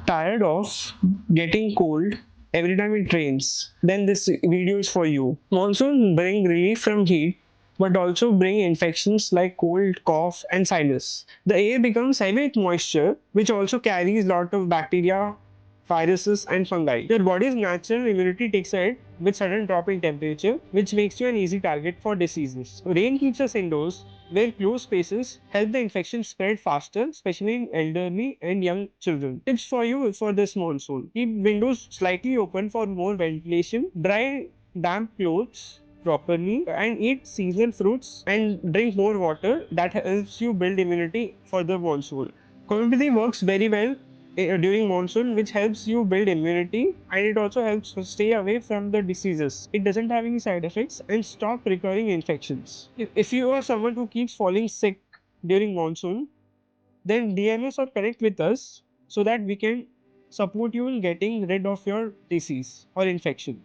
Tired of getting cold every time it rains, then this video is for you. Monsoon bring relief from heat, but also bring infections like cold, cough, and sinus. The air becomes heavy with moisture, which also carries lot of bacteria, viruses, and fungi. Your body's natural immunity takes a hit with sudden drop in temperature, which makes you an easy target for diseases. Rain keeps us indoors, where closed spaces help the infection spread faster, especially in elderly and young children. Tips for you for this monsoon: keep windows slightly open for more ventilation, dry damp clothes properly, and eat seasonal fruits and drink more water. That helps you build immunity for the monsoon. Homeopathy works very well during monsoon, which helps you build immunity, and it also helps to stay away from the diseases. It doesn't have any side effects and stop recurring infections. If you are someone who keeps falling sick during monsoon, then DM us or connect with us so that we can support you in getting rid of your disease or infection.